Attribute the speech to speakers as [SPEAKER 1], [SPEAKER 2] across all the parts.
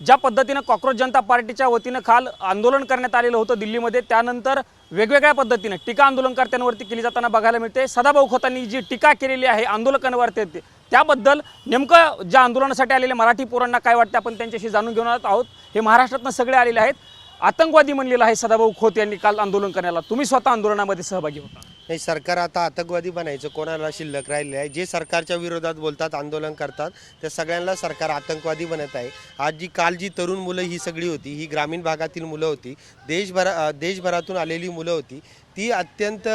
[SPEAKER 1] ज्या पद्धतीनं कॉक्रोच जनता पार्टीच्या वतीनं काल आंदोलन करण्यात आलेलं होतं दिल्लीमध्ये, त्यानंतर वेगवेगळ्या पद्धतीनं टीका आंदोलनकर्त्यांवरती केली जाताना बघायला मिळते। सदाभाऊ खोतांनी जी टीका केलेली आहे आंदोलकांवरती, त्याबद्दल नेमकं ज्या आंदोलनासाठी आलेल्या मराठी पोरांना काय वाटतं आपण त्यांच्याशी जाणून घेणार आहोत। हे महाराष्ट्रातनं सगळे आलेले आहेत। आतंकवादी म्हणलेलं आहे सदाभाऊ खोत यांनी काल आंदोलन करण्याला। तुम्ही स्वतः आंदोलनामध्ये सहभागी होता।
[SPEAKER 2] नाही, सरकार आता आतंकवादी बनायचं कोणाला शिल्लक राहिले आहे। जे सरकारच्या विरोधात बोलतात, आंदोलन करतात, त्या सगळ्यांना सरकार आतंकवादी बनत आहे। आज काल जी तरुण मुलं ही सगळी होती, ही ग्रामीण भागातील मुलं होती, देशभरातून आलेली मुलं होती। ती अत्यंत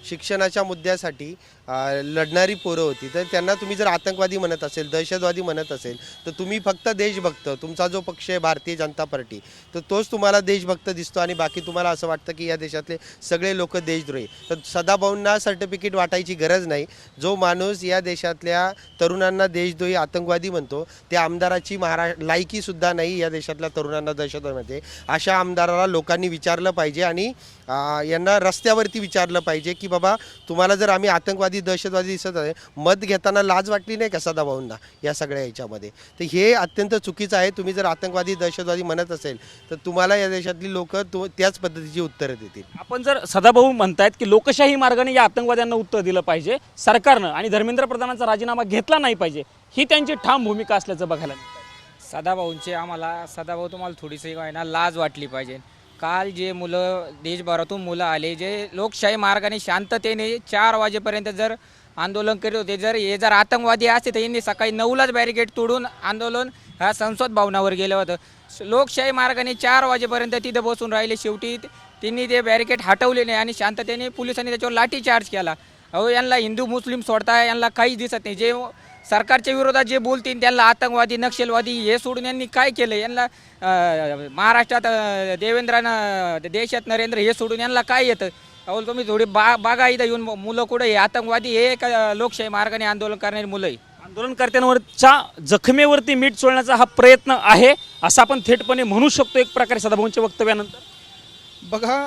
[SPEAKER 2] शिक्षणाच्या मुद्द्यासाठी लढणारी पोरं होती। तर त्यांना तुम्ही जर आतंकवादी म्हणत असेल, दहशतवादी म्हणत असेल, तर तुम्ही फक्त देशभक्त, तुमचा जो पक्ष आहे भारतीय जनता पार्टी, तर तोच तुम्हाला देशभक्त दिसतो आणि बाकी तुम्हाला असं वाटतं की या देशातले सगळे लोक देशद्रोही। तर सदाभाऊंना सर्टिफिकेट वाटायची गरज नाही। जो माणूस या देशातल्या तरुणांना देशद्रोही आतंकवादी म्हणतो, त्या आमदाराची लायकीसुद्धा नाही या देशातल्या तरुणांना दहशतवादी। अशा आमदाराला लोकांनी विचारलं पाहिजे आणि यांना रस्त्यावरती विचारलं पाहिजे की बाबा तुम्हाला जर आम्ही आतंकवादी दहशतवादी दिसत आहे, मत घेताना लाज वाटली नाही का सदाभाऊंना या सगळ्या ह्याच्यामध्ये? तर हे अत्यंत चुकीचं आहे। तुम्ही जर आतंकवादी दहशतवादी म्हणत असेल तर तुम्हाला या देशातली लोक त्याच पद्धतीची उत्तरं देतील।
[SPEAKER 1] आपण जर सदाभाऊ म्हणतायत की लोकशाही मार्गाने या आतंकवाद्यांना उत्तर दिलं पाहिजे सरकारनं आणि धर्मेंद्र प्रधानांचा राजीनामा घेतला नाही पाहिजे, ही त्यांची ठाम भूमिका असल्याचं बघायला मिळतं।
[SPEAKER 3] सदाभाऊ तुम्हाला थोडीशी आहे ना लाज वाटली पाहिजे। काल जे मुलं देशभरातून मुलं आले, जे लोकशाही मार्गाने शांततेने 4 वाजेपर्यंत जर आंदोलन करत होते, जर आतंकवादी असते तर यांनी सकाळी 9लाच बॅरिकेड तोडून आंदोलन ह्या संसद भवनावर गेलं होतं। लोकशाही मार्गाने 4 वाजेपर्यंत तिथं बसून राहिले। शेवटी त्यांनी ते बॅरिकेड हटवले नाही आणि शांततेने पोलिसांनी त्याच्यावर लाठीचार्ज केला। अहो, यांना हिंदू मुस्लिम सोडताय, यांना काहीच दिसत नाही। जे सरकारच्या विरोधात जे बोलतील त्यांना आतंकवादी नक्षलवादी हे सोडून यांनी काय केलं? यांना महाराष्ट्रात देवेंद्रानं, देशात नरेंद्र हे सोडून यांना काय येतं? अहो, तुम्ही थोडी बागा इथं येऊन मुलं कुठं हे आतंकवादी हे का लोकशाही मार्गाने आंदोलन करणारी मुलं आहे?
[SPEAKER 1] आंदोलनकर्त्यांवरच्या जखमेवरती मीठ चोळण्याचा हा प्रयत्न आहे असं आपण थेटपणे म्हणू शकतो एक प्रकारे सदाभाऊंच्या वक्तव्यानंतर।
[SPEAKER 4] बघा,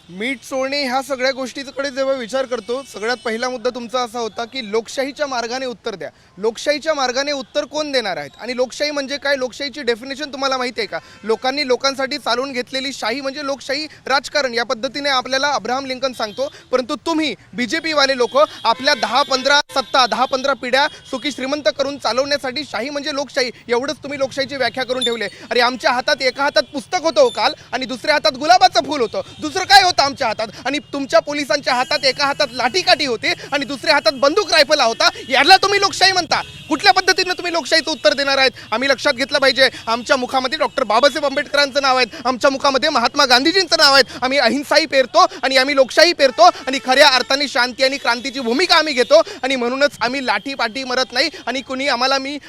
[SPEAKER 4] मीठ चोळणे ह्या सगळ्या गोष्टीकडे जेव्हा विचार करतो, सगळ्यात पहिला मुद्दा तुमचा असा होता की लोकशाहीच्या मार्गाने उत्तर द्या। लोकशाहीच्या मार्गाने उत्तर कोण देणार आहेत आणि लोकशाही म्हणजे काय? लोकशाहीची डेफिनेशन तुम्हाला माहिती आहे का? लोकांनी लोकांसाठी चालवून घेतलेली शाही म्हणजे लोकशाही राजकारण, या पद्धतीने आपल्याला अब्राहम लिंकन सांगतो। परंतु तुम्ही BJP वाले लोक आपल्या 10-15 पिढ्या सुखी श्रीमंत करून चालवण्यासाठी शाही म्हणजे लोकशाही एवढंच तुम्ही लोकशाहीची व्याख्या करून ठेवले। अरे, आमच्या हातात एका हातात पुस्तक होतं काल आणि दुसऱ्या हातात गुलाबाचं फूल होतं। दुसरं काय होतं आमच्या हातात? आणि तुमच्या पोलिसांच्या हातात एका हातात लाठीकाठी होते आणि दुसऱ्या हातात बंदूक रायफल होता। याला तुम्ही लोकशाही म्हणता? कुठल्या पद्धतीने तुम्ही लोकशाहीचं उत्तर देणार आहेत? आम्ही लक्षात घेतलं पाहिजे, आमच्या मुखामध्ये डॉक्टर बाबासाहेब आंबेडकरांचं नाव आहे, आमच्या मुखामध्ये महात्मा गांधीजींचं नाव आहे। आम्ही अहिंसाही पेरतो आणि आम्ही लोकशाही पेरतो आणि खऱ्या अर्थाने शांती आणि क्रांतीची भूमिका आम्ही घेतो आणि म्हणूनच आम्ही लाठीपाठी मरत नाही आणि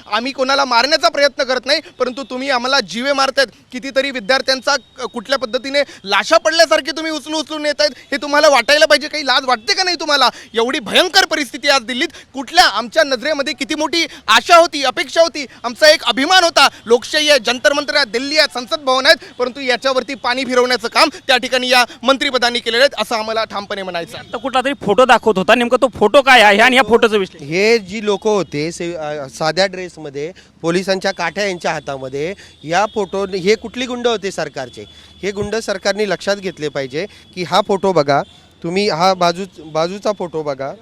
[SPEAKER 4] आम्ही कोणाला मारण्याचा प्रयत्न करत नाही, परंतु तुम्ही आम्हाला जीवे मारतायत। कितीतरी विद्यार्थ्यांचा कुठल्या पद्धतीने लाशा पडल्यासारखे तुम्ही उचलून येत आहेत, हे तुम्हाला वाटायला पाहिजे। काही लाज वाटते का नाही तुम्हाला? एवढी भयंकर परिस्थिती आज दिल्लीत, कुठल्या आमच्या नजरेमध्ये किती मोठी आशा होती, अपेक्षा होती, आमचा एक अभिमान होता। लोकशाही आहे, जंतर मंतर आहे, दिल्ली आहे, संसद भवन आहेत, परंतु याच्यावरती पाणी फिरवण्याचं काम त्या ठिकाणी या मंत्रिपदांनी केलेलं आहे असं आम्हाला ठामपणे म्हणायचं।
[SPEAKER 1] आता कुठला तरी फोटो दाखवत होता, नेमका तो फोटो काय आहे आणि या फोटोचं विश्लेषण?
[SPEAKER 2] हे जी लोक होते साध्या ड्रेसमध्ये, पोलिसांच्या काठ्या यांच्या हातामध्ये, या फोटो हे कुठली गुंड होते सरकारचे? हे गुंड सरकारने लक्षात घेतले पाहिजे की हा फोटो बघा तुम्ही, हा बाजूचा फोटो बघा,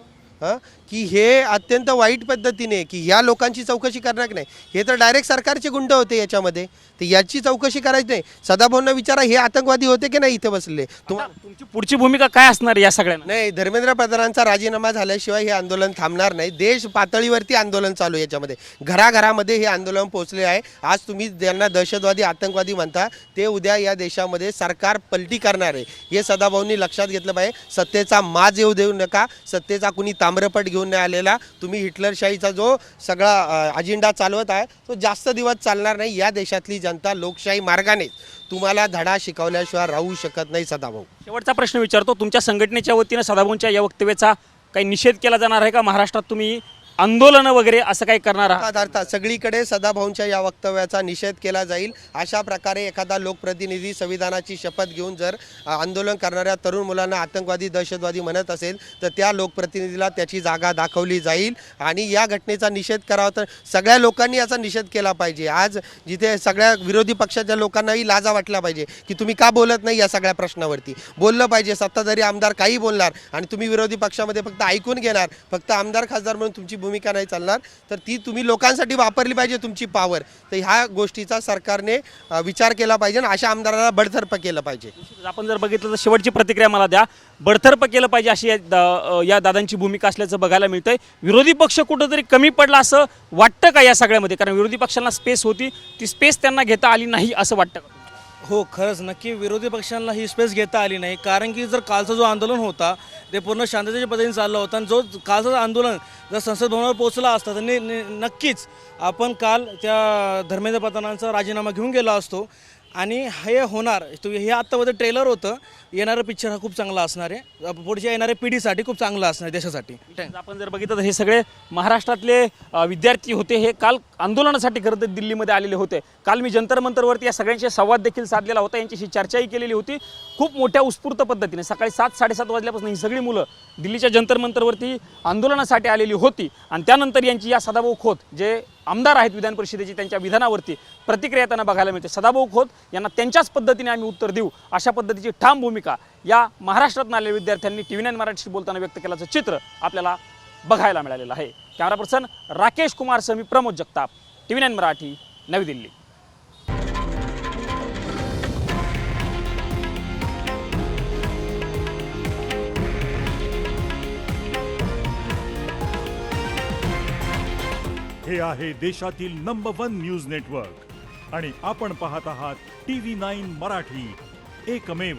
[SPEAKER 2] हां, की हे अत्यंत वाईट पद्धतीने की या लोकांची चौकशी करणार नाही। हे तर डायरेक्ट सरकारचे गुंड होते याच्यामध्ये, तर याची चौकशी करायची नाही। सदाभाऊंना विचारा, हे आतंकवादी होते की नाही इथे बसले?
[SPEAKER 1] तुमची पुढची भूमिका काय असणार या सगळ्यांना?
[SPEAKER 2] नाही, धर्मेंद्र प्रधानांचा राजीनामा झाल्याशिवाय हे आंदोलन थांबणार नाही। देश पातळीवरती आंदोलन चालू आहे, याच्यामध्ये घराघरामध्ये हे आंदोलन पोहोचले आहे। आज तुम्ही ज्यांना दहशतवादी आतंकवादी म्हणता, ते उद्या या देशामध्ये सरकार पलटी करणार आहे, हे सदाभाऊंनी लक्षात घेतलं पाहिजे। सत्तेचा माज येऊ देऊ नका, सत्तेचा कुणी ताम्रपट घेऊन नाही आलेला। तुम्ही हिटलरशाहीचा जो सगळा अजेंडा चालवत आहे तो जास्त दिवस चालणार नाही। या देशातली जनता लोकशाही मार्गाने तुम्हाला धडा शिकवल्याशिवाय राहू शकत नाही। सदाभाऊ,
[SPEAKER 1] शेवटचा प्रश्न विचारतो, तुमच्या संघटनेच्या वतीनं सदाभाऊंच्या या वक्तव्याचा काही निषेध केला जाणार आहे का? महाराष्ट्रात तुम्ही आंदोलनं वगैरे असं काही करणार आहात?
[SPEAKER 2] अर्थात सगळीकडे सदाभाऊंच्या या वक्तव्याचा निषेध केला जाईल. अशा प्रकारे एखादा लोकप्रतिनिधी संविधानाची शपथ घेऊन जर आंदोलन करणाऱ्या तरुण मुलांना आतंकवादी दहशतवादी म्हणत असेल तर त्या लोकप्रतिनिधीला त्याची जागा दाखवली जाईल आणि या घटनेचा निषेध करावा. तर सगळ्या लोकांनी याचा निषेध केला पाहिजे. आज जिथे सगळ्या विरोधी पक्षाच्या लोकांनाही लाजा वाटला पाहिजे की तुम्ही का बोलत नाही या सगळ्या प्रश्नावरती. बोललं पाहिजे. सत्ताधारी आमदार काही बोलणार आणि तुम्ही विरोधी पक्षामध्ये फक्त ऐकून घेणार, फक्त आमदार खासदार म्हणून तुमची भूमिका नाही चालणार, तर ती तुम्ही लोकांसाठी वापरली पाहिजे तुमची पॉवर. तर ह्या गोष्टीचा सरकारने विचार केला पाहिजे आणि अशा आमदाराला बडतर्फ केलं पाहिजे.
[SPEAKER 1] आपण जर बघितलं तर शेवटची प्रतिक्रिया मला द्या. बडतर्फ केलं पाहिजे अशी या दादांची भूमिका असल्याचं बघायला मिळतंय. विरोधी पक्ष कुठंतरी कमी पडला असं वाटतं का या सगळ्यामध्ये? कारण विरोधी पक्षांना स्पेस होती, ती स्पेस त्यांना घेता आली नाही असं वाटतं का?
[SPEAKER 5] हो, खरंच नक्की विरोधी पक्षांना ही स्पेस घेता आली नाही. कारण की जर कालचा जो आंदोलन होता ते पूर्ण शांततेच्या पद्धतीने चाललं होतं आणि जो कालचं आंदोलन जर संसद भवनावर पोहोचला असता तर नक्कीच आपण काल त्या धर्मेंद्र प्रधानांचा राजीनामा घेऊन गेला असतो. आणि हे होणार, हे आत्तामध्ये ट्रेलर होतं. येणारं पिक्चर हा खूप चांगला असणार आहे, पुढच्या येणाऱ्या पिढीसाठी खूप चांगला असणार आहे, देशासाठी.
[SPEAKER 1] आपण जर बघितलं तर हे सगळे महाराष्ट्रातले विद्यार्थी होते. हे काल आंदोलनासाठी खरं तर दिल्लीमध्ये आलेले होते. काल मी जंतर मंतरवरती या सगळ्यांशी संवाद देखील साधलेला होता, यांच्याशी चर्चाही केलेली होती. खूप मोठ्या उत्स्फूर्त पद्धतीने सकाळी 7-7:30 वाजल्यापासून ही सगळी मुलं दिल्लीच्या जंतर मंतरवरती आंदोलनासाठी आलेली होती. आणि त्यानंतर यांची या सदाभाऊ खोत जे आमदार आहेत विधान परिषदेचे, त्यांच्या विधानावरती प्रतिक्रिया त्यांना बघायला मिळते. सदाभाऊ खोत यांना त्यांच्याच पद्धतीने आम्ही उत्तर देऊ अशा पद्धतीची ठाम भूमिका या महाराष्ट्रातून आलेल्या विद्यार्थ्यांनी TV9 मराठीशी बोलताना व्यक्त केल्याचं चित्र आपल्याला बघायला मिळालेलं आहे. कॅमेरा पर्सन राकेश कुमार सह मी प्रमोद जगताप, TV9 मराठी, नवी दिल्ली.
[SPEAKER 6] हे आहे देशातील नंबर 1 न्यूज नेटवर्क आणि आपण पाहत आहात TV9 मराठी, एकमेव.